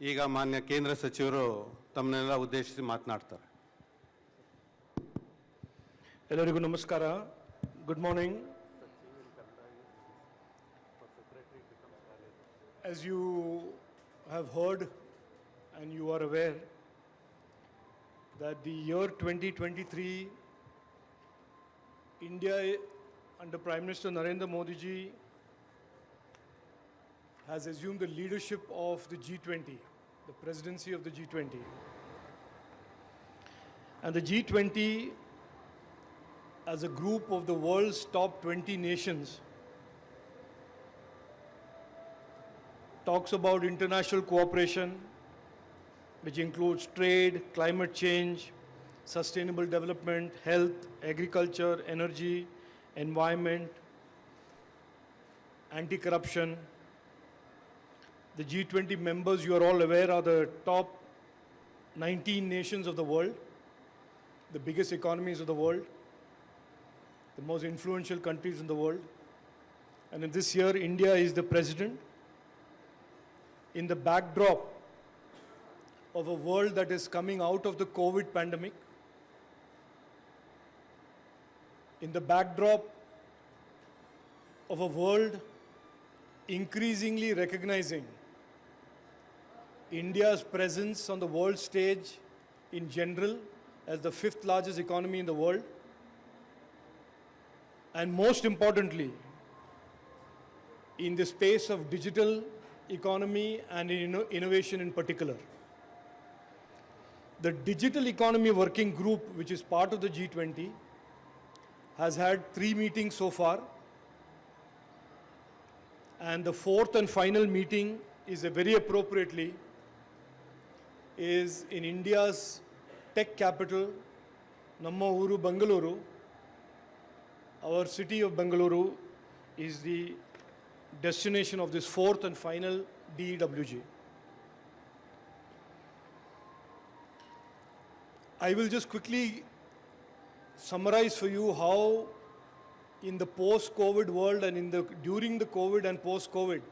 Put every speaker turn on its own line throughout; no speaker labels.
ಈಗ ಮಾನ್ಯ ಕೇಂದ್ರ ಸಚಿವರು ತಮ್ಮನ್ನೆಲ್ಲ ಉದ್ದೇಶಿಸಿ ಮಾತನಾಡ್ತಾರೆ.
ಎಲ್ಲರಿಗೂ ನಮಸ್ಕಾರ. Good morning. As you have heard and you are aware that the year 2023, India under Prime Minister Narendra Modi ji has assumed the leadership of the G20, the presidency of the G20. And the G20 as a group of the world's top 20 nations talks about international cooperation, which includes trade, climate change, sustainable development, health, agriculture, energy, environment, anti-corruption. The G20 members, you are all aware, are the top 19 nations of the world, the biggest economies of the world, the most influential countries in the world. And in this year, India is the president. In the backdrop of a world that is coming out of the COVID pandemic, in the backdrop of a world increasingly recognizing India's presence on the world stage in general as the fifth largest economy in the world, and most importantly, in the space of digital economy and innovation in particular. The Digital Economy Working Group, which is part of the G20, has had 3 meetings so far, and the 4th and final meeting is very appropriately is in India's tech capital, Namma Uru Bengaluru. Our city of Bengaluru is the destination of this 4th and final DEWG. I will just quickly summarize for you how in the post-COVID world and during the COVID and post-COVID,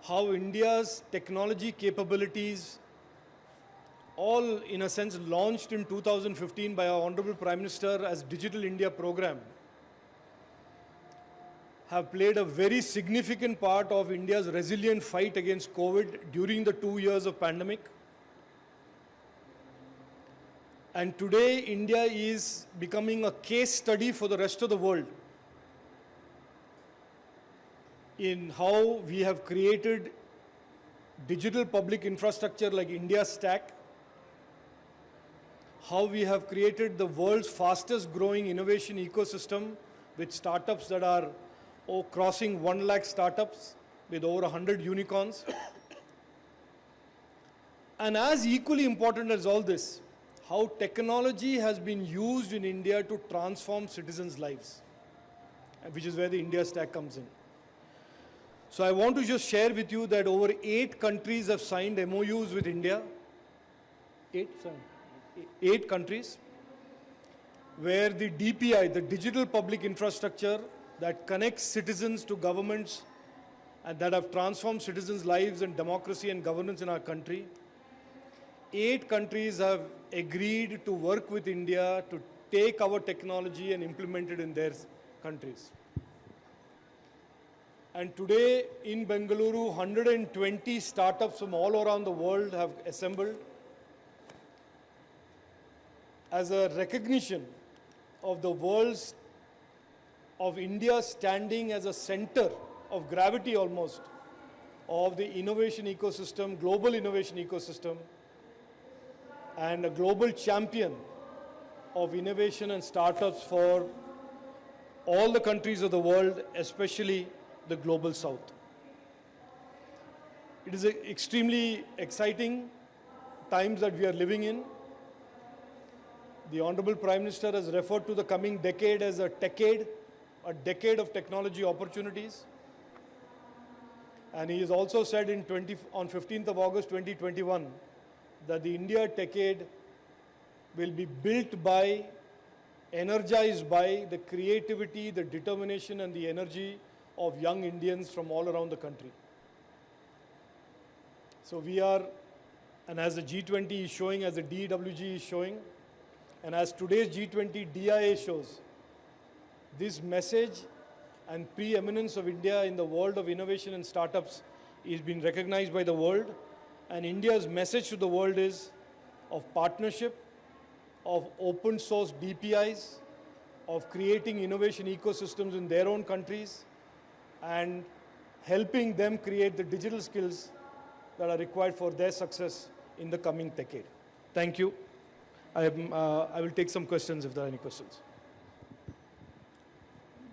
how India's technology capabilities, all in a sense launched in 2015 by our Honorable Prime Minister as Digital India program, have played a very significant part of India's resilient fight against COVID during the 2 years of pandemic. And today, India is becoming a case study for the rest of the world in how we have created digital public infrastructure like India Stack, how we have created the world's fastest growing innovation ecosystem with startups that are crossing 1 lakh startups with over 100 unicorns. And as equally important as all this, how technology has been used in India to transform citizens' lives, which is where the India Stack comes in. So I want to just share with you that over 8 countries have signed MOUs with India. 8 countries, where the DPI, the digital public infrastructure that connects citizens to governments and that have transformed citizens' lives and democracy and governance in our country. 8 countries have agreed to work with India to take our technology and implement it in their countries. And today in Bengaluru, 120 startups from all around the world have assembled as a recognition of the world's, of India standing as a center of gravity almost of the innovation ecosystem, global innovation ecosystem, and a global champion of innovation and startups for all the countries of the world, especially the global south. It is extremely exciting times that we are living in. The Honorable Prime Minister has referred to the coming decade as a decade of technology opportunities. And he has also said on 15th of August 2021 that the India decade will be built by, energized by the creativity, the determination and the energy of young Indians from all around the country. So we are, and as the G20 is showing, as the DWG is showing, and as today's G20 DIA shows, this message and preeminence of India in the world of innovation and startups is being recognized by the world. And India's message to the world is of partnership, of open source DPIs, of creating innovation ecosystems in their own countries, and helping them create the digital skills that are required for their success in the coming decade. Thank you. I will take some questions if there are any questions.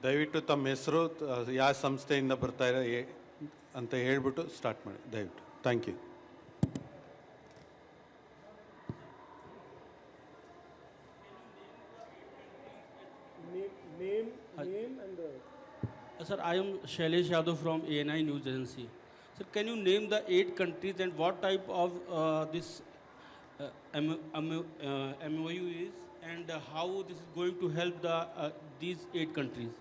ದಯವಿಟ್ಟು ತಮ್ಮ ಹೆಸರು ಯಾವ ಸಂಸ್ಥೆಯಿಂದ ಬರ್ತಾ ಅಂತ ಹೇಳ್ಬಿಟ್ಟು start ಮಾಡಿ ದಯವಿಟ್ಟು. Thank you.
Name and the...
Sir, I am Shailesh Yadav from ANI News Agency. Sir, can you name the 8 countries and what type of this MOU is, and how this is going to help these 8 countries?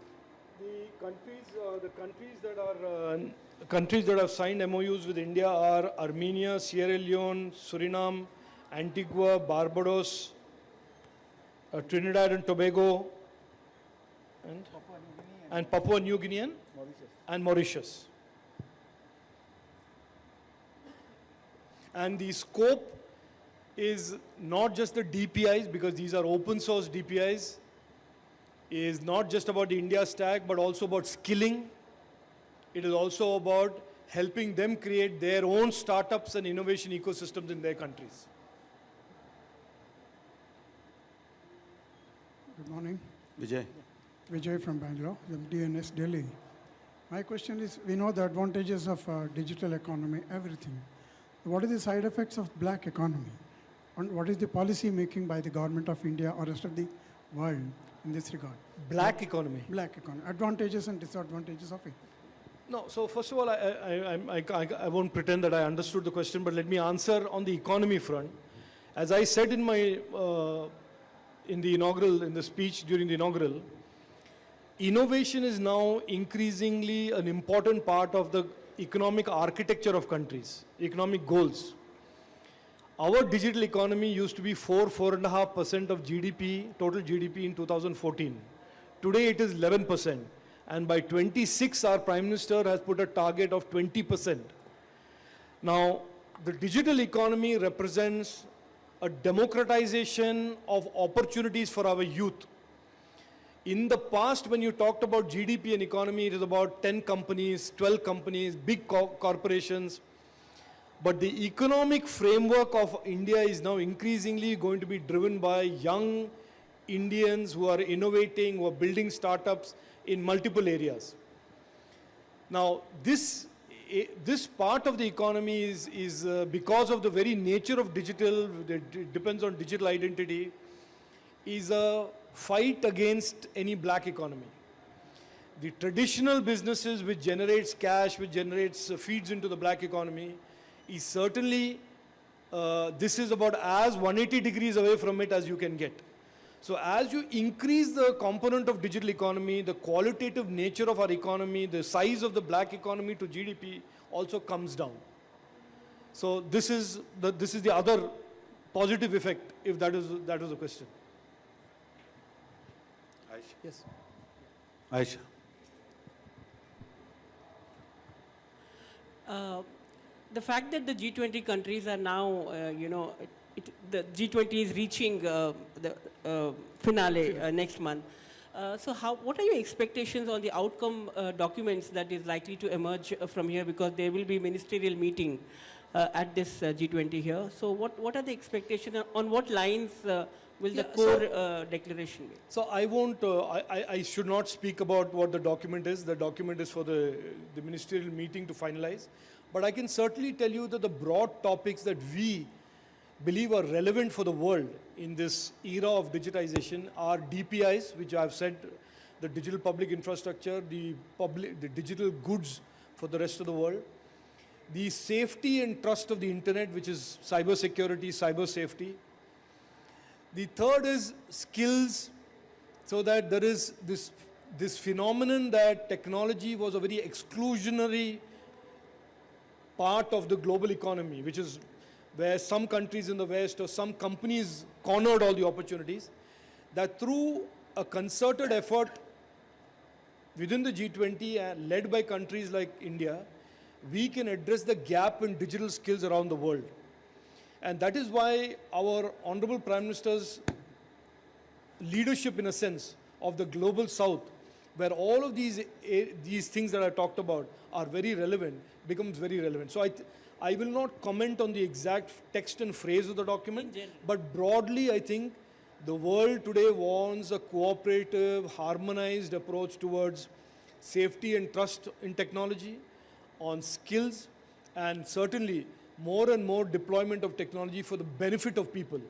The countries that have signed MOUs with India are Armenia, Sierra Leone, Suriname, Antigua, Barbados, Trinidad and Tobago, and Papua New Guinea and Mauritius. And the scope is not just the DPIs, because these are open source DPIs, is not just about the India stack, but also about skilling. It is also about helping them create their own startups and innovation ecosystems in their countries.
Good morning.
Vijay.
Vijay from Bangalore, DNS Delhi. My question is, we know the advantages of digital economy, everything. What are the side effects of black economy? And what is the policy making by the government of India or rest of the world in this regard?
Black economy.
Black economy, advantages and disadvantages of it.
No, so first of all, I won't pretend that I understood the question, but let me answer on the economy front. As I said in my, in the speech during the inaugural, innovation is now increasingly an important part of the economic architecture of countries, economic goals. Our digital economy used to be 4.5% of GDP, total GDP in 2014. Today it is 11%. And by 26, our Prime Minister has put a target of 20%. Now, the digital economy represents a democratization of opportunities for our youth. In the past, when you talked about GDP and economy, it is about 10 companies, 12 companies, big corporations. But the economic framework of India is now increasingly going to be driven by young Indians who are innovating, who are building startups in multiple areas. Now, this part of the economy is because of the very nature of digital, it depends on digital identity, is a fight against any black economy. The traditional businesses which generates cash, which generates feeds into the black economy, is certainly, this is about as 180 degrees away from it as you can get. So as you increase the component of digital economy, the qualitative nature of our economy, the size of the black economy to GDP also comes down. So this is the other positive effect, if that was the question. Yes.
Aisha.
The fact that the G20 countries are now, the G20 is reaching the finale next month. So what are your expectations on the outcome documents that is likely to emerge from here? Because there will be ministerial meeting at this G20 here. So what are the expectations? On what lines will the core declaration be?
So I won't, I should not speak about what the document is. The document is for the ministerial meeting to finalize. But I can certainly tell you that the broad topics that we believe are relevant for the world in this era of digitization are DPIs, which I've said, the digital public infrastructure, the digital goods for the rest of the world, the safety and trust of the internet, which is cyber security, cyber safety. The third is skills, so that there is this phenomenon that technology was a very exclusionary part of the global economy, which is where some countries in the West or some companies cornered all the opportunities, that through a concerted effort within the G20 and led by countries like India, we can address the gap in digital skills around the world. And that is why our Honorable Prime Minister's leadership, in a sense, of the Global South, where all of these things that I talked about are very relevant, becomes very relevant. So I will not comment on the exact text and phrase of the document, but broadly I think the world today wants a cooperative, harmonized approach towards safety and trust in technology, on skills, and certainly more and more deployment of technology for the benefit of people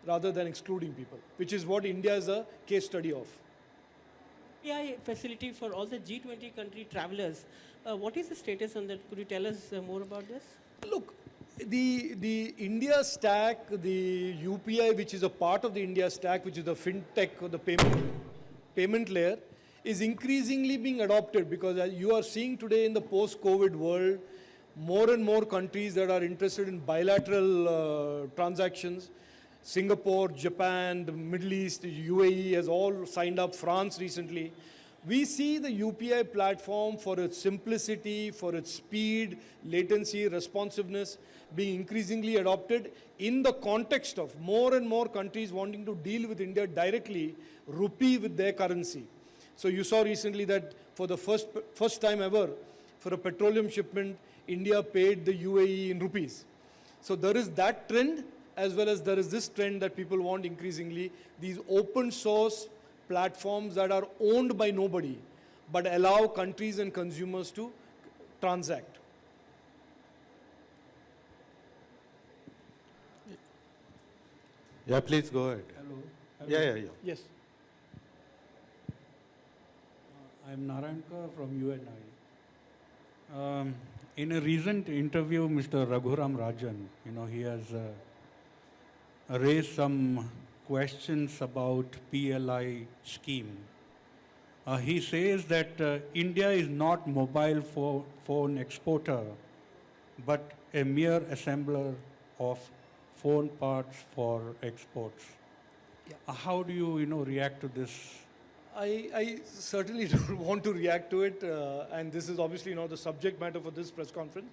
rather than excluding people, which is what India is a case study of.
AI facility for all the G20 country travelers. What is the status on that? Could you tell us more about this?
Look, the India stack, the UPI, which is a part of the India stack, which is the fintech or the payment layer, is increasingly being adopted, because as you are seeing today in the post-COVID world, more and more countries that are interested in bilateral transactions. Singapore, Japan, the Middle East, the UAE has all signed up, France recently. We see the UPI platform for its simplicity, for its speed, latency, responsiveness being increasingly adopted in the context of more and more countries wanting to deal with India directly, rupee with their currency. So you saw recently that for the first time ever, for a petroleum shipment, India paid the UAE in rupees. So there is that trend, as well as there is this trend that people want increasingly, these open source platforms that are owned by nobody, but allow countries and consumers to transact.
Yeah, please go ahead.
Hello.
Yeah.
Yes.
I'm Narayankar from UNI. In a recent interview, Mr. Raghuram Rajan, he has raised some questions about PLI scheme. He says that India is not mobile phone exporter, but a mere assembler of phone parts for exports.
Yeah.
How do you, react to this?
I certainly don't want to react to it, and this is obviously not the subject matter for this press conference.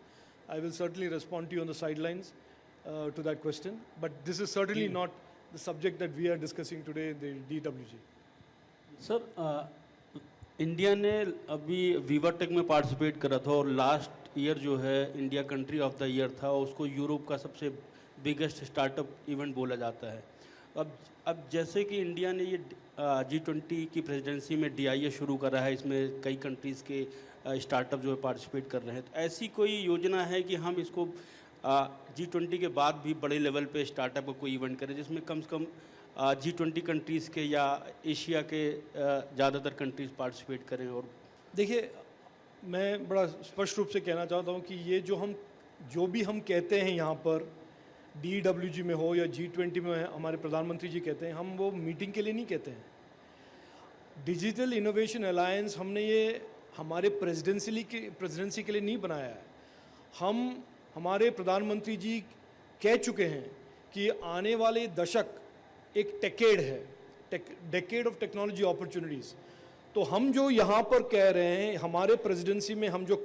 I will certainly respond to you on the sidelines to that question, but this is certainly not the subject that we are discussing today in the DWG.
Sir India ने अभी वीवाटेक में participate करा था और last year जो है India country of the year था, उसको यूरोप का सबसे बिगेस्ट स्टार्टअप इवेंट बोला जाता है. अब जैसे कि इंडिया ने ये G20 की प्रेसिडेंसी में DIA शुरू करा है, इसमें कई कंट्रीज़ के स्टार्टअप जो है पार्टिसिपेट कर रहे हैं, तो ऐसी कोई योजना है कि हम इसको G20 के बाद भी बड़े लेवल पे स्टार्टअप का कोई इवेंट करें जिसमें कम से कम G20 कंट्रीज़ के या एशिया के ज़्यादातर कंट्रीज़ पार्टिसिपेट करें? और
देखिए, मैं बड़ा स्पष्ट रूप से कहना चाहता हूँ कि ये जो भी हम कहते हैं यहाँ पर DWG में हो या G20 में हमारे प्रधानमंत्री जी कहते हैं, हम वो मीटिंग के लिए नहीं कहते हैं. डिजिटल इनोवेशन अलायंस हमने ये हमारे प्रेसिडेंसी के लिए नहीं बनाया है. हमारे प्रधानमंत्री जी कह चुके हैं कि आने वाले दशक एक डेकेड है, डेकेड ऑफ टेक्नोलॉजी अपॉर्चुनिटीज़. तो हम जो यहाँ पर कह रहे हैं, हमारे प्रेसिडेंसी में हम जो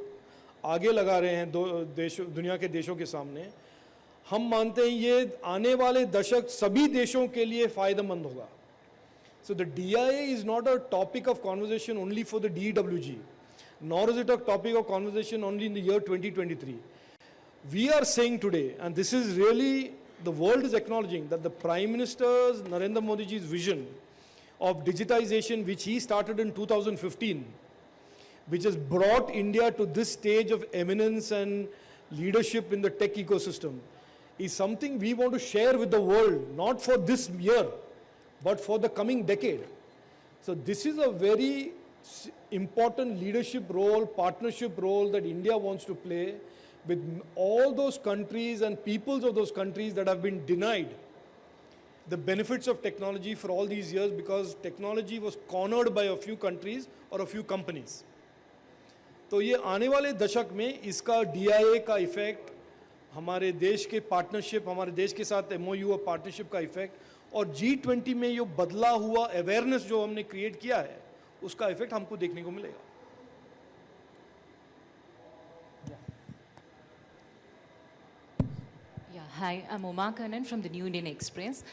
आगे लगा रहे हैं दुनिया के देशों के सामने, हम मानते हैं ये आने वाले दशक सभी देशों के लिए फ़ायदेमंद होगा. So the DIA is not a topic of conversation only for the DWG, nor is it a topic of conversation only in the year 2023. We are saying today, and this is really, the world is acknowledging that the Prime Minister's Narendra Modi ji's vision of digitization, which he started in 2015, which has brought India to this stage of eminence and leadership in the tech ecosystem, is something we want to share with the world, not for this year, but for the coming decade. So this is a very important leadership role, partnership role that India wants to play with all those countries and peoples of those countries that have been denied the benefits of technology for all these years because technology was cornered by a few countries or a few companies. तो ये आने वाले दशक में इसका DIA का effect, हमारे देश के पार्टनरशिप, हमारे देश के साथ MOU और पार्टनरशिप का इफेक्ट और G20 में जो बदला हुआ अवेयरनेस जो हमने क्रिएट किया है उसका इफेक्ट हमको देखने को मिलेगा.
Yeah, hi, I'm Uma Kannan from the New Indian Express.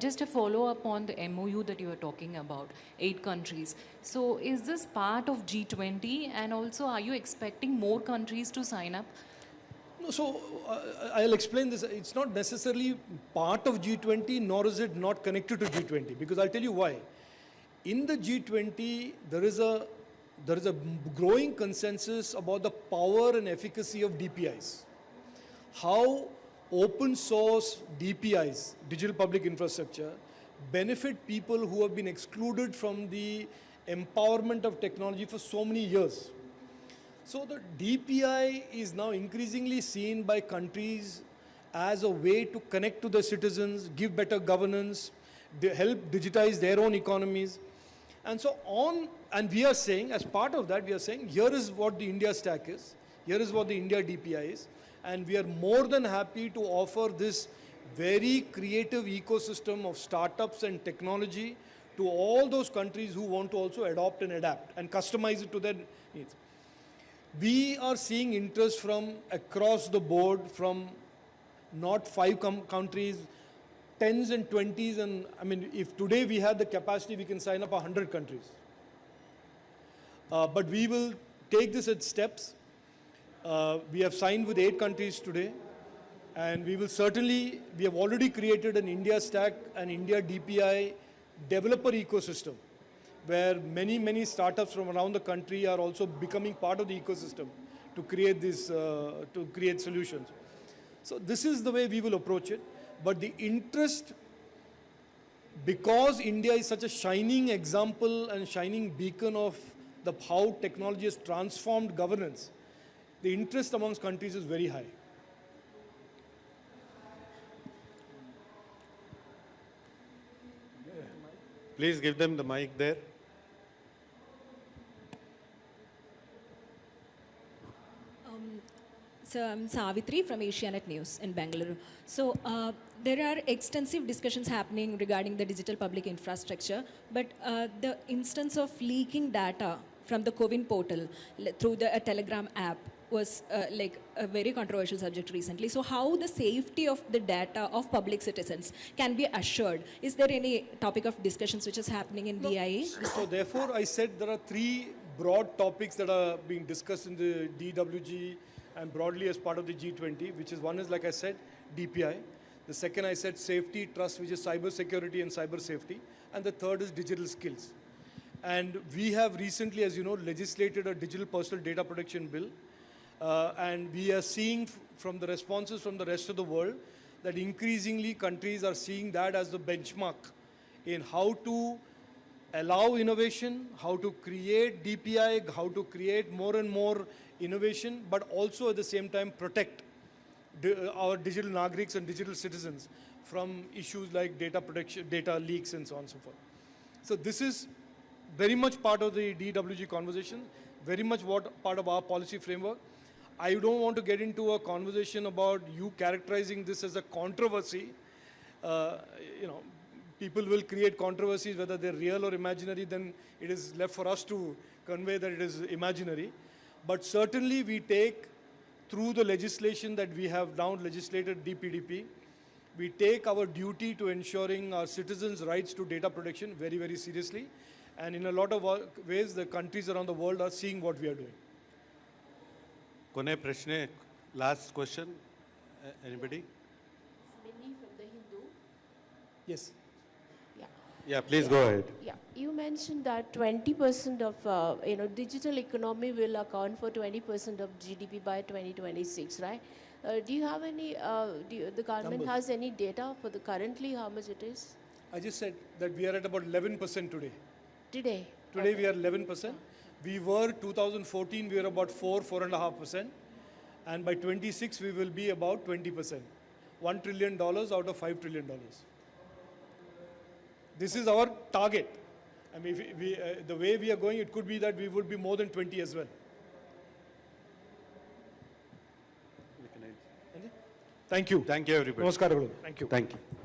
Just a follow-up on the MOU that you were talking about, 8 countries. So is this part of G20 and also are you expecting more countries to sign up?
No, so I'll explain this. It's not necessarily part of G20, nor is it not connected to G20, because I'll tell you why. In the G20, there is a growing consensus about the power and efficacy of DPIs. How open source DPIs, digital public infrastructure, benefit people who have been excluded from the empowerment of technology for so many years. So the DPI is now increasingly seen by countries as a way to connect to their citizens, give better governance, help digitize their own economies, and so on. And we are saying, as part of that, we are saying, here is what the India stack is, here is what the India DPI is, and we are more than happy to offer this very creative ecosystem of startups and technology to all those countries who want to also adopt and adapt and customize it to their needs. We are seeing interest from across the board, from not 5 countries, 10s and 20s, and I mean, if today we had the capacity, we can sign up 100 countries. But we will take this at steps. We have signed with 8 countries today, and we have already created an India stack, an India DPI developer ecosystem, where many startups from around the country are also becoming part of the ecosystem to create solutions. So this is the way we will approach it. But the interest, because India is such a shining example and shining beacon of how technology has transformed governance, the interest amongst countries is very high.
Please give them the mic there.
So I'm Savitri from Asianet News in Bangalore. So there are extensive discussions happening regarding the digital public infrastructure, but the instance of leaking data from the CoWIN portal through the Telegram app was like a very controversial subject recently. So how the safety of the data of public citizens can be assured? Is there any topic of discussions which is happening in DIA?
So therefore I said there are 3 broad topics that are being discussed in the DWG and broadly as part of the G20, which is one is, like I said, DPI. The second I said safety, trust, which is cyber security and cyber safety. And the third is digital skills. And we have recently, as you know, legislated a digital personal data protection bill. And we are seeing from the responses from the rest of the world that increasingly countries are seeing that as the benchmark in how to allow innovation, how to create DPI, how to create more and more innovation, but also at the same time protect our digital nagriks and digital citizens from issues like data protection, data leaks, and so on and so forth. So this is very much part of the DWG conversation, very much part of our policy framework. I don't want to get into a conversation about you characterizing this as a controversy. People will create controversies, whether they're real or imaginary, then it is left for us to convey that it is imaginary. But certainly we take, through the legislation that we have now legislated, DPDP, we take our duty to ensuring our citizens' rights to data protection very, very seriously. And in a lot of ways, the countries around the world are seeing what we are doing.
Kone prashne, last question. Anybody?
Minnie from the Hindu.
Yes.
Yeah, please go ahead.
Yeah, you mentioned that 20% of digital economy will account for 20% of GDP by 2026, right? Do you have any? The government
Numbers.
has any data for the currently how much it is
I just said that we are at about 11% today.
today?
Today we are 11%. We were 2014, we were about 4.5%. And by 26, we will be about 20%. $1 trillion out of $5 trillion. This is our target. I mean, the way we are going, it could be that we would be more than 20 as well. Thank you.
Thank you, everybody.
ನಮಸ್ಕಾರಗಳು. Thank you.
Thank you.